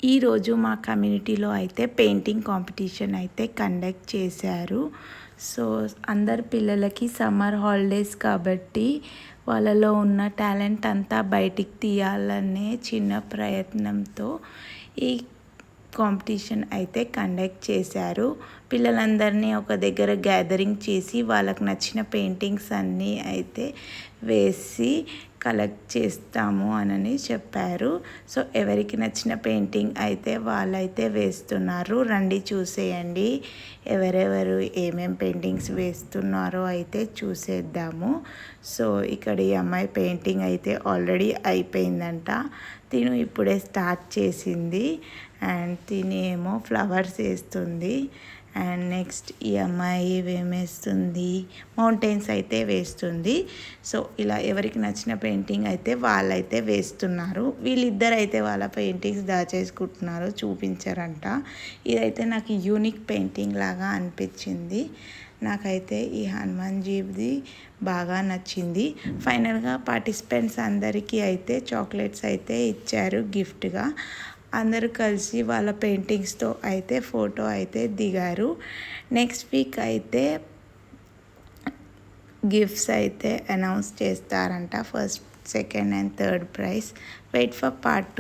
ఈరోజు మా కమ్యూనిటీలో అయితే పెయింటింగ్ కాంపిటీషన్ అయితే కండక్ట్ చేశారు. సో అందరు పిల్లలకి సమ్మర్ హాలిడేస్ కాబట్టి వాళ్ళలో ఉన్న టాలెంట్ అంతా బయటికి తీయాలనే చిన్న ప్రయత్నంతో ఈ కాంపిటీషన్ అయితే కండక్ట్ చేశారు. పిల్లలందరినీ ఒక దగ్గర గ్యాదరింగ్ చేసి వాళ్ళకి నచ్చిన పెయింటింగ్స్ అన్నీ అయితే వేసి కలెక్ట్ చేస్తాము అని చెప్పారు. సో ఎవరికి నచ్చిన పెయింటింగ్ అయితే వాళ్ళైతే వేస్తున్నారు. రండి చూసేయండి ఎవరెవరు ఏమేం పెయింటింగ్స్ వేస్తున్నారో అయితే చూసేద్దాము. సో ఇక్కడ ఈ అమ్మాయి పెయింటింగ్ అయితే ఆల్రెడీ అయిపోయిందంట. తిను ఇప్పుడే స్టార్ట్ చేసింది అండ్ తినేమో ఫ్లవర్స్ వేస్తుంది. అండ్ నెక్స్ట్ ఈ అమ్మాయి ఏమేస్తుంది, మౌంటైన్స్ అయితే వేస్తుంది. సో ఇలా ఎవరికి నచ్చిన పెయింటింగ్ అయితే వాళ్ళైతే వేస్తున్నారు. వీళ్ళిద్దరు అయితే వాళ్ళ పెయింటింగ్స్ దాచేసుకుంటున్నారు, చూపించారంట. ఇదైతే నాకు యూనిక్ పెయింటింగ్ లాగా అనిపించింది. నాకైతే ఈ హనుమాన్ జీది బాగా నచ్చింది. ఫైనల్గా పార్టిసిపెంట్స్ అందరికీ అయితే చాక్లెట్స్ అయితే ఇచ్చారు గిఫ్ట్గా. అందరూ కలిసి వాళ్ళ పెయింటింగ్స్తో అయితే ఫోటో అయితే దిగారు. నెక్స్ట్ వీక్ అయితే గిఫ్ట్స్ అయితే అనౌన్స్ చేస్తారంట. First, second and third prize. Wait for part 2.